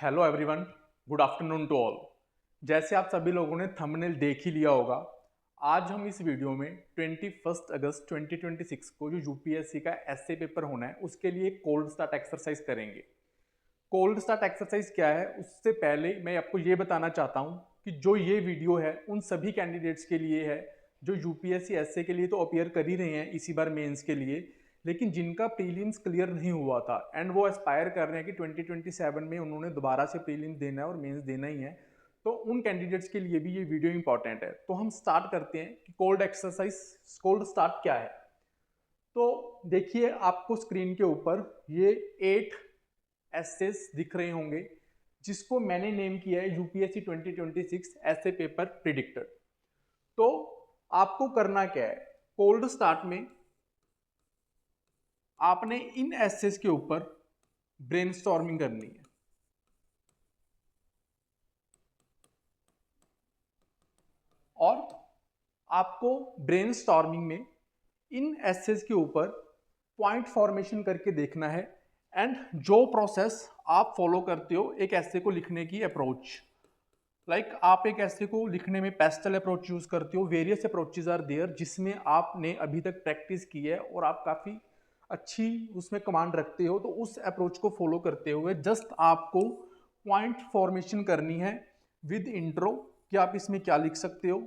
Hello everyone, good afternoon to all. जैसे आप सभी लोगों ने थंबनेल देख ही लिया होगा, आज हम इस वीडियो में 21 अगस्त 2026 को जो यूपीएससी का एसए पेपर होना है उसके लिए कोल्ड स्टार्ट एक्सरसाइज करेंगे। कोल्ड स्टार्ट एक्सरसाइज क्या है, उससे पहले मैं आपको ये बताना चाहता हूँ कि जो ये वीडियो है उन सभी कैंडिडेट्स के लिए है जो यूपीएससी एसए के लिए तो अपियर कर ही रहे हैं इसी बार मेंस के लिए, लेकिन जिनका प्रीलिम्स क्लियर नहीं हुआ था एंड वो एस्पायर कर रहे हैं कि 2027 में उन्होंने दोबारा से प्रीलिम्स देना है और मेंस देना ही है, तो उन कैंडिडेट्स के लिए भी ये वीडियो इंपॉर्टेंट है। तो हम स्टार्ट करते हैं कि कोल्ड एक्सरसाइज कोल्ड स्टार्ट क्या है। तो देखिए आपको स्क्रीन के ऊपर ये 8 एसेस दिख रहे होंगे जिसको मैंने नेम किया है यूपीएससी 2026 एसे पेपर प्रिडिक्टर। तो आपको करना क्या है, कोल्ड स्टार्ट में आपने इन एसेस के ऊपर ब्रेनस्टॉर्मिंग करनी है। और आपको ब्रेनस्टॉर्मिंग में इन एसेस के ऊपर पॉइंट फॉर्मेशन करके देखना है एंड जो प्रोसेस आप फॉलो करते हो एक ऐसे को लिखने की अप्रोच, लाइक आप एक ऐसे को लिखने में पेस्टल अप्रोच यूज करते हो, वेरियस अप्रोचेज आर देयर जिसमें आपने अभी तक प्रैक्टिस की है और आप काफ़ी अच्छी उसमें कमांड रखते हो, तो उस अप्रोच को फॉलो करते हुए जस्ट आपको पॉइंट फॉर्मेशन करनी है विद इंट्रो कि आप इसमें क्या लिख सकते हो,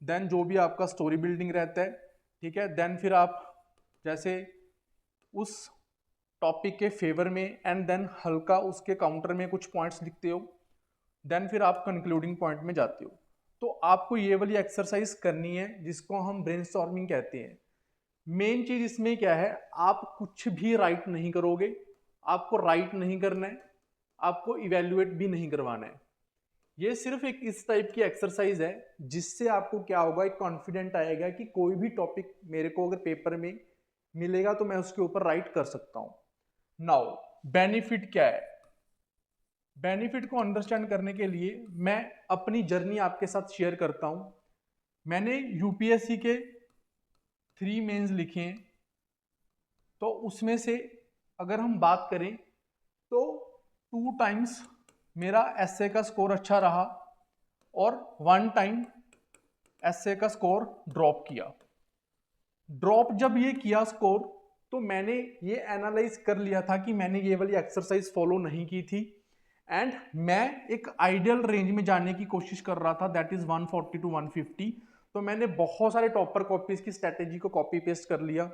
देन जो भी आपका स्टोरी बिल्डिंग रहता है, ठीक है, देन फिर आप जैसे उस टॉपिक के फेवर में एंड देन हल्का उसके काउंटर में कुछ पॉइंट्स लिखते हो, देन फिर आप कंक्लूडिंग पॉइंट में जाते हो। तो आपको ये वाली एक्सरसाइज करनी है जिसको हम ब्रेनस्टॉर्मिंग कहते हैं। मेन चीज इसमें क्या है, आप कुछ भी राइट नहीं करोगे, आपको राइट नहीं करना है, आपको इवेल्युएट भी नहीं करवाना है। ये सिर्फ एक इस टाइप की एक्सरसाइज है जिससे आपको क्या होगा, एक कॉन्फिडेंट आएगा कि कोई भी टॉपिक मेरे को अगर पेपर में मिलेगा तो मैं उसके ऊपर राइट कर सकता हूं। नाउ बेनिफिट क्या है, बेनिफिट को अंडरस्टैंड करने के लिए मैं अपनी जर्नी आपके साथ शेयर करता हूं। मैंने यूपीएससी के 3 मेंस लिखे हैं, तो उसमें से अगर हम बात करें तो 2 टाइम्स मेरा एसए का स्कोर अच्छा रहा और 1 टाइम एसए का स्कोर ड्रॉप किया। ड्रॉप जब ये किया स्कोर, तो मैंने ये एनालाइज कर लिया था कि मैंने ये वाली एक्सरसाइज फॉलो नहीं की थी एंड मैं एक आइडियल रेंज में जाने की कोशिश कर रहा था, दैट इज 140 टू 150। तो मैंने बहुत सारे टॉपर कॉपीज की स्ट्रेटेजी को कॉपी पेस्ट कर लिया,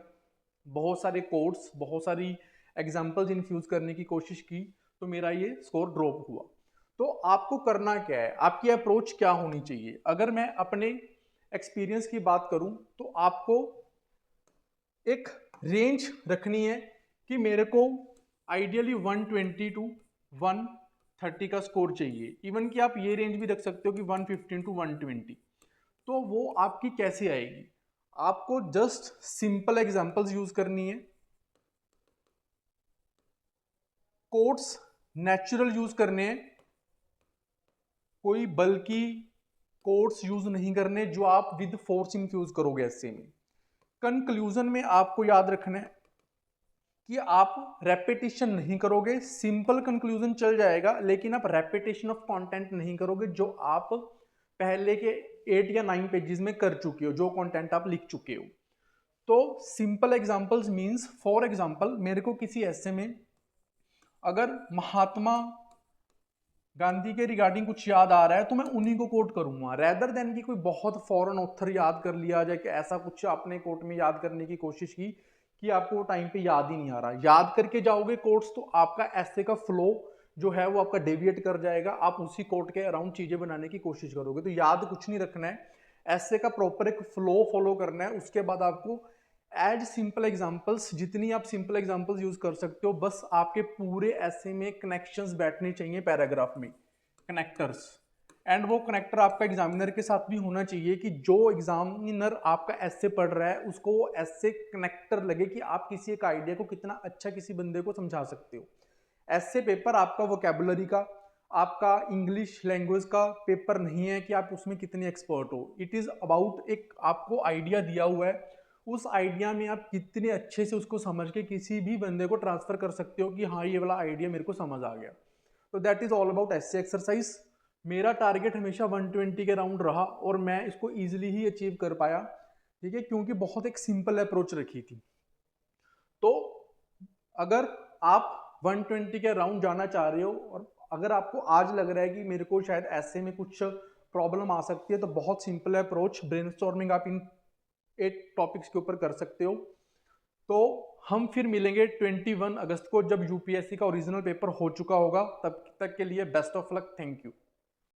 बहुत सारे कोड्स, बहुत सारी एग्जांपल्स इन्फ्यूज करने की कोशिश की, तो मेरा ये स्कोर ड्रॉप हुआ। तो आपको करना क्या है, आपकी अप्रोच क्या होनी चाहिए, अगर मैं अपने एक्सपीरियंस की बात करूं तो आपको एक रेंज रखनी है कि मेरे को आइडियली 120 टू 130 का स्कोर चाहिए, इवन कि आप ये रेंज भी रख सकते हो कि 115 टू 120। तो वो आपकी कैसे आएगी, आपको जस्ट सिंपल एग्जांपल्स यूज करनी है, कोट्स नेचुरल यूज करने हैं, कोई बल्कि कोट्स यूज नहीं करने जो आप विद फोर्स इन्फ्यूज करोगे ऐसे में। कंक्लूजन में आपको याद रखना है कि आप रेपिटेशन नहीं करोगे, सिंपल कंक्लूजन चल जाएगा लेकिन आप रेपिटेशन ऑफ कंटेंट नहीं करोगे जो आप पहले के 8 या 9 पेजेस में कर चुके हो, जो कंटेंट आप लिख चुके हो। तो simple examples means, for example मेरे को किसी ऐसे में अगर महात्मा गांधी के रिगार्डिंग कुछ याद आ रहा है तो मैं उन्हीं को कोट करूंगा, रेदर देन कि कोई बहुत फॉरेन ऑथर याद कर लिया जाए कि ऐसा कुछ आपने कोट में याद करने की कोशिश की कि आपको टाइम पे याद ही नहीं आ रहा। याद करके जाओगे कोट्स तो आपका ऐसे का फ्लो जो है वो आपका डेविएट कर जाएगा, आप उसी कोट के अराउंड चीजें बनाने की कोशिश करोगे। तो याद कुछ नहीं रखना है, ऐसे का प्रॉपर एक फ्लो फॉलो करना है। उसके बाद आपको एड सिंपल एग्जांपल्स, जितनी आप सिंपल एग्जांपल्स यूज कर सकते हो, बस आपके पूरे ऐसे में कनेक्शंस बैठने चाहिए पैराग्राफ में, कनेक्टर्स। एंड वो कनेक्टर आपका एग्जामिनर के साथ भी होना चाहिए कि जो एग्जामिनर आपका ऐसे पढ़ रहा है उसको वो ऐसे कनेक्टर लगे कि आप किसी एक आइडिया को कितना अच्छा किसी बंदे को समझा सकते हो। ऐसे पेपर आपका वोकेबुलरी का, आपका इंग्लिश लैंग्वेज का पेपर नहीं है कि आप उसमें कितने एक्सपर्ट हो। इट इज अबाउट एक आपको आइडिया दिया हुआ है, उस आइडिया में आप कितने अच्छे से उसको समझ के किसी भी बंदे को ट्रांसफर कर सकते हो कि हाँ ये वाला आइडिया मेरे को समझ आ गया। तो that is all about SA exercise. मेरा टारगेट हमेशा 120 के राउंड रहा और मैं इसको इजीली ही अचीव कर पाया, ठीक है, क्योंकि बहुत एक सिंपल अप्रोच रखी थी। तो अगर आप 120 के राउंड जाना चाह रहे हो और अगर आपको आज लग रहा है कि मेरे को शायद ऐसे में कुछ प्रॉब्लम आ सकती है, तो बहुत सिंपल अप्रोच ब्रेनस्टॉर्मिंग आप इन 8 टॉपिक्स के ऊपर कर सकते हो। तो हम फिर मिलेंगे 21 अगस्त को, जब यूपीएससी का ओरिजिनल पेपर हो चुका होगा। तब तक के लिए best of luck, thank you.